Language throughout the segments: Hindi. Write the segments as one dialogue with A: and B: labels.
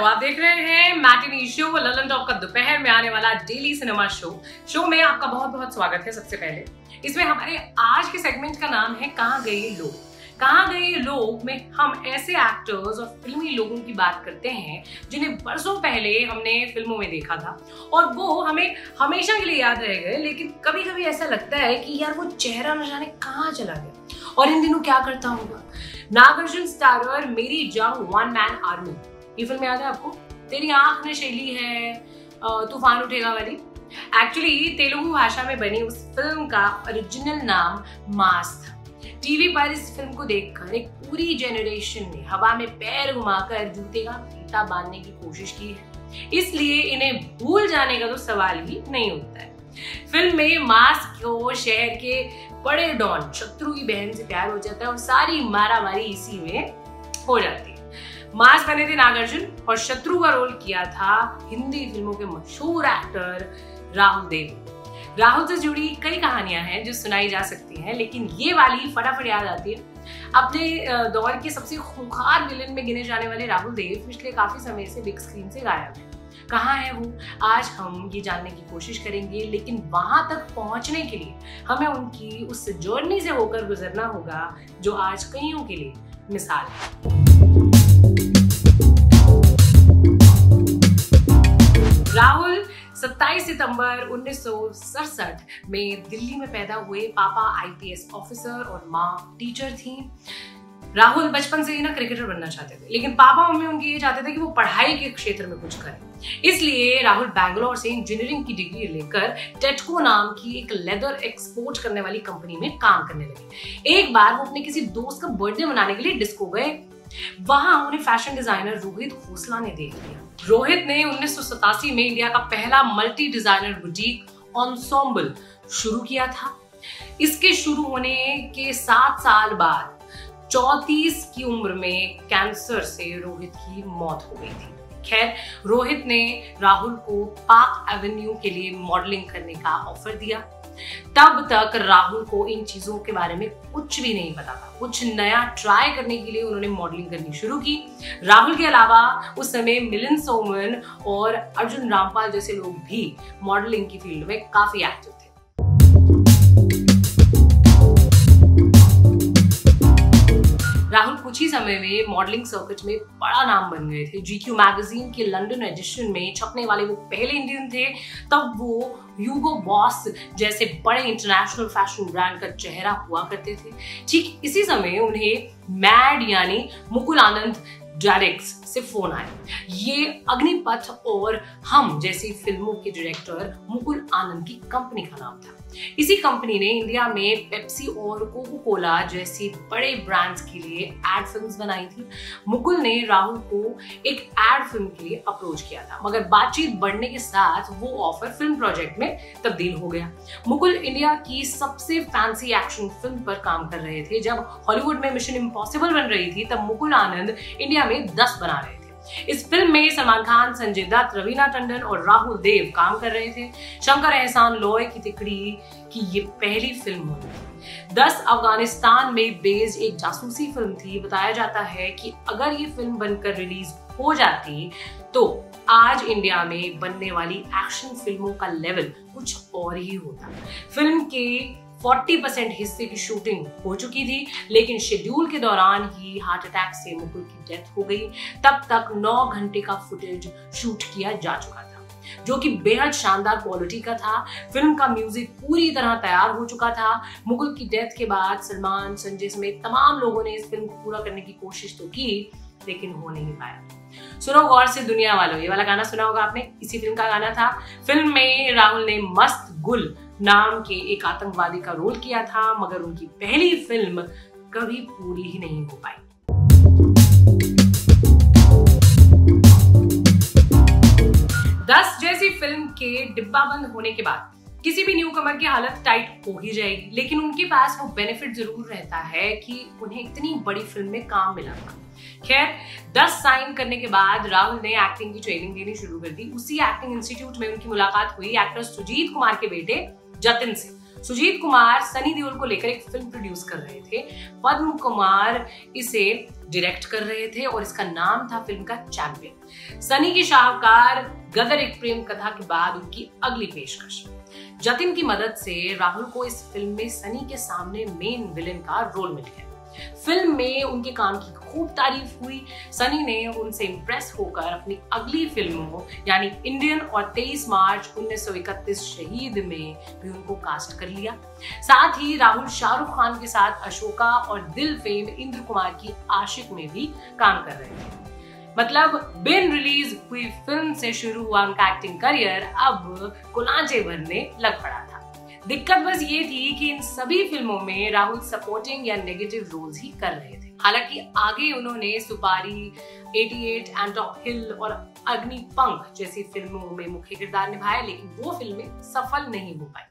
A: आप देख रहे हैं मैटिनी शो, ललन टॉक का दोपहर में आने वाला डेली सिनेमा शो में आपका बहुत बहुत स्वागत है। सबसे पहले इसमें हमारे आज के सेगमेंट का नाम है कहाँ गए ये लोग। कहाँ गए ये लोग में हम ऐसे एक्टर्स और फिल्मी लोगों की बात करते हैं जिन्हें बरसों पहले हमने फिल्मों में देखा था और वो हमें हमेशा के लिए याद रह गए, लेकिन कभी कभी ऐसा लगता है कि यार वो चेहरा न जाने कहाँ चला गया और इन दिनों क्या करता होगा। नागार्जुन स्टारर मेरी जंग वन मैन आर्मी, ये फिल्म याद है आपको? तेरी आंख ने शैली है, तूफान उठेगा वाली। एक्चुअली तेलुगु भाषा में बनी उस फिल्म का ओरिजिनल नाम मास था। टीवी पर इस फिल्म को देखकर एक पूरी जेनरेशन ने हवा में पैर घुमाकर जूते का फीता बांधने की कोशिश की है, इसलिए इन्हें भूल जाने का तो सवाल ही नहीं उठता है। फिल्म में मास को शहर के बड़े डॉन शत्रु की बहन से प्यार हो जाता है और सारी मारामारी इसी में हो जाती है। मास बने थे नागार्जुन और शत्रु का रोल किया था हिंदी फिल्मों के मशहूर एक्टर राहुल देव। राहुल से जुड़ी कई कहानियां हैं जो सुनाई जा सकती हैं, लेकिन ये वाली फटाफट याद आती है। अपने दौर के सबसे खूंखार विलेन में गिने जाने वाले राहुल देव पिछले काफी समय से बिग स्क्रीन से गायब है। कहाँ है वो, आज हम ये जानने की कोशिश करेंगे, लेकिन वहां तक पहुंचने के लिए हमें उनकी उस जर्नी से होकर गुजरना होगा जो आज कईयों के लिए मिसाल है। राहुल 27 सितंबर 1967 में दिल्ली में पैदा हुए। पापा आईपीएस ऑफिसर और माँ टीचर थी। राहुल बचपन से ही ना क्रिकेटर बनना चाहते थे, लेकिन पापा मम्मी उनके ये चाहते थे कि वो पढ़ाई के क्षेत्र में कुछ करें। इसलिए राहुल बैंगलोर से इंजीनियरिंग की डिग्री लेकर टेटको नाम की एक लेदर एक्सपोर्ट करने वाली कंपनी में काम करने लगे। एक बार वो अपने किसी दोस्त का बर्थडे मनाने के लिए डिस्को गए। वहां उन्हें फैशन डिजाइनर रोहित खोसला ने देख लिया। रोहित ने 1987 में इंडिया का पहला मल्टी डिजाइनर बुटीक एन्सेम्बल शुरू किया था। इसके शुरू होने के 7 साल बाद 34 की उम्र में कैंसर से रोहित की मौत हो गई थी। खैर, रोहित ने राहुल को पार्क एवेन्यू के लिए मॉडलिंग करने का ऑफर दिया। तब तक राहुल को इन चीजों के बारे में कुछ भी नहीं पता था। कुछ नया ट्राई करने के लिए उन्होंने मॉडलिंग करनी शुरू की। राहुल के अलावा उस समय मिलिंद सोमन और अर्जुन रामपाल जैसे लोग भी मॉडलिंग की फील्ड में काफी एक्टिव थे। राहुल कुछ ही समय में मॉडलिंग सर्किट में बड़ा नाम बन गए थे। जीक्यू मैगजीन के लंदन एडिशन में छपने वाले वो पहले इंडियन थे। तब वो ह्यूगो बॉस जैसे बड़े इंटरनेशनल फैशन ब्रांड का चेहरा हुआ करते थे। ठीक इसी समय उन्हें मैड यानी मुकुल आनंद डायरेक्ट्स से फोन आया। ये अग्निपथ और हम जैसी फिल्मों के डायरेक्टर मुकुल आनंद की कंपनी का नाम था। इसी कंपनी ने इंडिया में पेप्सी और कोको कोला जैसी बड़े ब्रांड्स के लिए एड फिल्म्स बनाई थी। मुकुल ने राहुल को एक एड फिल्म के लिए अप्रोच किया था, मगर बातचीत बढ़ने के साथ वो ऑफर फिल्म प्रोजेक्ट में तब्दील हो गया। मुकुल इंडिया की सबसे फैंसी एक्शन फिल्म पर काम कर रहे थे। जब हॉलीवुड में मिशन इम्पॉसिबल बन रही थी, तब मुकुल आनंद इंडिया में 10 बना रहे थे। इस फिल्म में सलमान खान, संजय दत्त, रवीना टंडन और राहुल देव काम कर रहे थे। शंकर एहसान लोय की तिकड़ी की ये पहली फिल्म थी। 10 अफगानिस्तान में बेस्ड एक जासूसी फिल्म थी। बताया जाता है कि अगर ये फिल्म बनकर रिलीज हो जाती तो आज इंडिया में बनने वाली एक्शन फिल्मों का लेवल कुछ और ही होता। फिल्म के 40% हिस्से की शूटिंग हो चुकी थी, लेकिन शेड्यूल के दौरान ही हार्ट अटैक से मुकुल की डेथ हो गई। तब तक 9 घंटे का फुटेज शूट किया जा चुका था, जो कि बेहद शानदार क्वालिटी का था। फिल्म का म्यूजिक पूरी तरह तैयार हो चुका था। मुकुल की डेथ के बाद सलमान, संजय समेत तमाम लोगों ने इस फिल्म को पूरा करने की कोशिश तो की, लेकिन हो नहीं पाया। सुनो गौर से दुनिया वालों, ये वाला गाना सुना होगा आपने, इसी फिल्म का गाना था। फिल्म में राहुल ने मस्त गुल नाम के एक आतंकवादी का रोल किया था, मगर उनकी पहली फिल्म कभी पूरी ही नहीं हो पाई। दस जैसी फिल्म के डिब्बा बंद होने के बाद किसी भी न्यू कमर की हालत टाइट हो ही जाएगी, लेकिन उनके पास वो बेनिफिट जरूर रहता है कि उन्हें इतनी बड़ी फिल्म में काम मिला था। खैर, 10 साइन करने के बाद राहुल ने एक्टिंग की ट्रेनिंग देनी शुरू कर दी। उसी एक्टिंग इंस्टीट्यूट में उनकी मुलाकात हुई एक्टर सुजीत कुमार के बेटे जतिन से। सुजीत कुमार सनी देओल को लेकर एक फिल्म प्रोड्यूस कर रहे थे। पद्म कुमार इसे डायरेक्ट कर रहे थे और इसका नाम था फिल्म का चैंपियन। सनी की शाहकार गदर एक प्रेम कथा के बाद उनकी अगली पेशकश। जतिन की मदद से राहुल को इस फिल्म में सनी के सामने मेन विलेन का रोल मिल गया। फिल्म में उनके काम की खूब तारीफ हुई। सनी ने उनसे इंप्रेस होकर अपनी अगली फिल्मों यानी इंडियन और 23 मार्च 1931 शहीद में भी उनको कास्ट कर लिया। साथ ही राहुल शाहरुख खान के साथ अशोका और दिल फेम इंद्र कुमार की आशिक में भी काम कर रहे थे। मतलब बिन रिलीज हुई फिल्म से शुरू हुआ उनका एक्टिंग करियर अब कुलांचे भरने लग पड़ा था। दिक्कत बस ये थी कि इन सभी फिल्मों में राहुल सपोर्टिंग या नेगेटिव रोल्स ही कर रहे थे। हालांकि आगे उन्होंने सुपारी, 88, एंटॉप हिल और अग्निपंख जैसी फिल्मों में मुख्य किरदार निभाया, लेकिन वो फिल्में सफल नहीं हो पाई।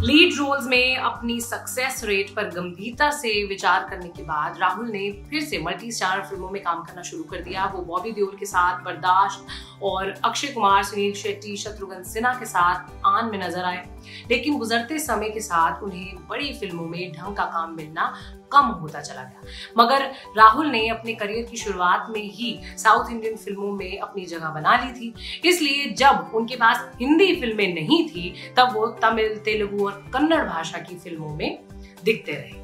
A: लीड रोल्स में अपनी सक्सेस रेट पर गंभीरता से विचार करने के बाद राहुल ने फिर से मल्टी स्टार फिल्मों में काम करना शुरू कर दिया। वो बॉबी देओल के साथ बर्दाश्त और अक्षय कुमार, सुनील शेट्टी, शत्रुघ्न सिन्हा के साथ आन में नजर आए, लेकिन गुजरते समय के साथ उन्हें बड़ी फिल्मों में ढंग का काम मिलना कम होता चला गया। मगर राहुल ने अपने करियर की शुरुआत में ही साउथ इंडियन फिल्मों में अपनी जगह बना ली थी, इसलिए जब उनके पास हिंदी फिल्में नहीं थी तब वो तमिल, तेलुगु और कन्नड़ भाषा की फिल्मों में दिखते रहे।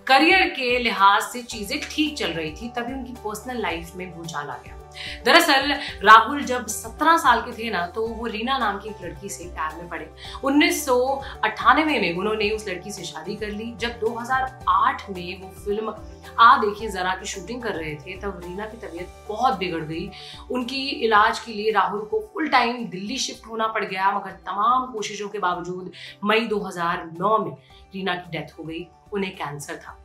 A: करियर के लिहाज से चीजें ठीक चल रही थी, तभी उनकी पर्सनल लाइफ में भूचाल आ गया। दरअसल राहुल जब 17 साल के थे ना, तो वो रीना नाम की एक लड़की से प्यार में पड़े। 1998 में उन्होंने उस लड़की से शादी कर ली। जब 2008 में वो फिल्म आ देखिए जरा की शूटिंग कर रहे थे, तब रीना की तबीयत बहुत बिगड़ गई। उनकी इलाज के लिए राहुल को फुल टाइम दिल्ली शिफ्ट होना पड़ गया, मगर तमाम कोशिशों के बावजूद मई 2009 में रीना की डेथ हो गई। उन्हें कैंसर था।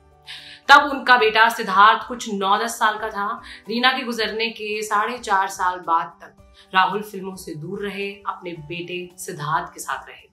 A: तब उनका बेटा सिद्धार्थ कुछ 9-10 साल का था। रीना के गुजरने के 4.5 साल बाद तक राहुल फिल्मों से दूर रहे, अपने बेटे सिद्धार्थ के साथ रहे।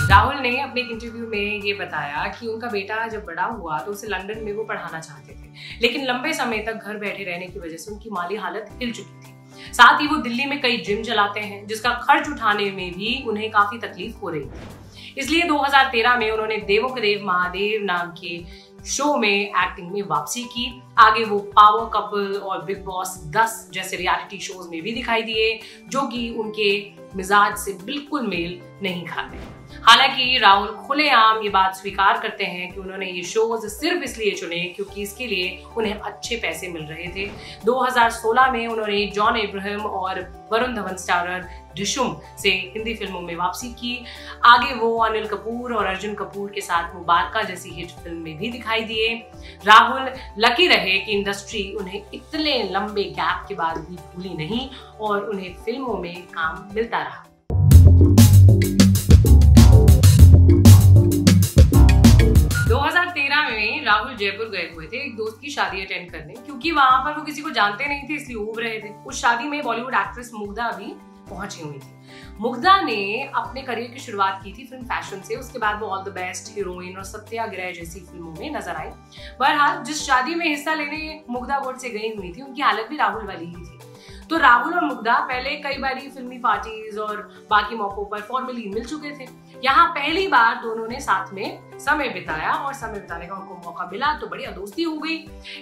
A: राहुल ने अपने एक इंटरव्यू में ये बताया कि उनका बेटा जब बड़ा हुआ तो उसे लंदन में वो पढ़ाना चाहते थे, लेकिन लंबे समय तक घर बैठे रहने की वजह से उनकी माली हालत हिल चुकी थी। साथ ही वो दिल्ली में कई जिम चलाते हैं, जिसका खर्च उठाने में भी उन्हें काफी तकलीफ हो रही थी। इसलिए 2013 में उन्होंने देवों के देव महादेव नाम के शो में एक्टिंग में वापसी की। आगे वो पावर कपल और बिग बॉस 10 जैसे रियलिटी शोज में भी दिखाई दिए, जो कि उनके मिजाज से बिल्कुल मेल नहीं खाते। हालांकि राहुल खुलेआम ये बात स्वीकार करते हैं कि उन्होंने ये शोज सिर्फ इसलिए चुने क्योंकि इसके लिए उन्हें अच्छे पैसे मिल रहे थे। 2016 में उन्होंने जॉन अब्राहम और वरुण धवन स्टारर डिशुम से हिंदी फिल्मों में वापसी की। आगे वो अनिल कपूर और अर्जुन कपूर के साथ मुबारका जैसी हिट फिल्म में भी दिखाई दिए। राहुल लकी रहे कि इंडस्ट्री उन्हें इतने लंबे गैप के बाद भी भूली नहीं और उन्हें फिल्मों में काम मिलता रहा। 2013 में राहुल जयपुर गए हुए थे एक दोस्त की शादी अटेंड करने, क्योंकि वहां पर वो किसी को जानते नहीं थे इसलिए ऊब रहे थे। उस शादी में बॉलीवुड एक्ट्रेस मुग्धा भी पहुंची हुई थी। मुग्धा ने अपने करियर की शुरुआत की थी फिल्म फैशन से। उसके बाद वो ऑल द बेस्ट, हीरोइन और सत्याग्रह जैसी फिल्मों में नजर आई। बहरहाल जिस शादी में हिस्सा लेने मुग्धा बोर्ड से गई हुई थी, उनकी हालत भी राहुल वाली ही थी। तो राहुल और मुग्धा पहले कई बार फिल्मी पार्टीज और बाकी मौकों पर फॉर्मली मिल चुके थे। यहाँ पहली बार दोनों ने साथ में समय बिताया और समय बिताने का उनको मौका मिला तो बढ़िया दोस्ती हो गई।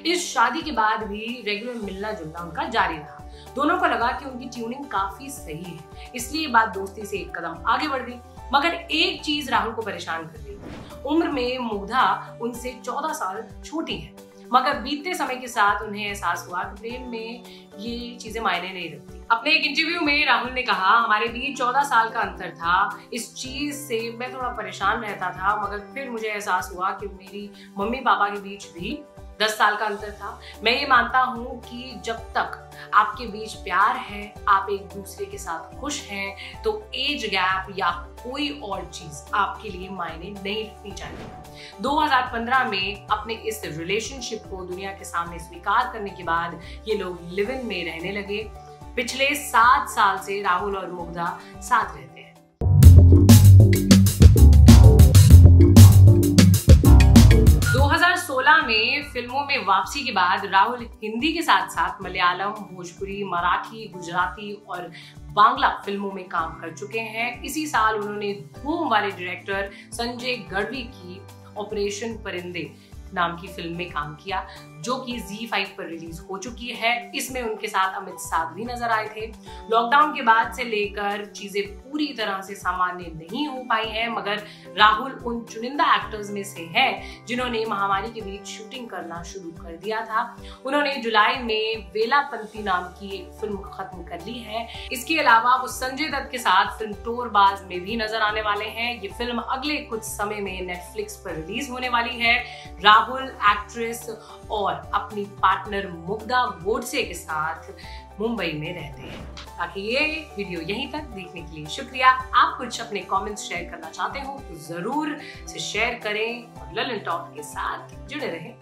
A: इस शादी के बाद भी रेगुलर मिलना जुलना उनका जारी रहा। दोनों को लगा कि उनकी ट्यूनिंग काफी सही है, इसलिए बात दोस्ती से एक कदम आगे बढ़ गई। मगर एक चीज राहुल को परेशान कर रही है। उम्र में मुग्धा उनसे 14 साल छोटी है, मगर बीतते समय के साथ उन्हें एहसास हुआ कि प्रेम में ये चीजें मायने नहीं रखती। अपने एक इंटरव्यू में राहुल ने कहा, हमारे बीच 14 साल का अंतर था। इस चीज से मैं थोड़ा परेशान रहता था, मगर फिर मुझे एहसास हुआ कि मेरी मम्मी पापा के बीच भी 10 साल का अंतर था। मैं ये मानता हूँ कि जब तक आपके बीच प्यार है, आप एक दूसरे के साथ खुश हैं, तो एज गैप या कोई और चीज आपके लिए मायने नहीं रखनी चाहिए। 2015 में अपने इस रिलेशनशिप को दुनिया के सामने स्वीकार करने के बाद ये लोग लिव इन में रहने लगे। पिछले 7 साल से राहुल और मुग्धा साथ रहते हैं। 2016 2016 में फिल्मों में वापसी के बाद राहुल हिंदी के साथ साथ मलयालम, भोजपुरी, मराठी, गुजराती और बांग्ला फिल्मों में काम कर चुके हैं। इसी साल उन्होंने धूम वाले डायरेक्टर संजय गढ़वी की ऑपरेशन परिंदे नाम की फिल्म में काम किया, जो कि ZEE5 पर रिलीज हो चुकी है। इसमें उनके साथ अमित साध भी नजर आए थे। लॉकडाउन के बाद से लेकर चीजें पूरी तरह से सामान्य नहीं हो पाई हैं, मगर राहुल उन चुनिंदा एक्टर्स में से हैं जिन्होंने महामारी के बीच शूटिंग करना शुरू कर दिया था। उन्होंने जुलाई में वेलापंती नाम की एक फिल्म खत्म कर ली है। इसके अलावा वो संजय दत्त के साथ फिल्म टोरबाज में भी नजर आने वाले हैं। ये फिल्म अगले कुछ समय में नेटफ्लिक्स पर रिलीज होने वाली है। राहुल एक्ट्रेस और अपनी पार्टनर मुग्धा गोडसे के साथ मुंबई में रहते हैं। ताकि ये वीडियो यहीं तक देखने के लिए शुक्रिया। आप कुछ अपने कमेंट्स शेयर करना चाहते हो तो जरूर से शेयर करें और ललन टॉक के साथ जुड़े रहें।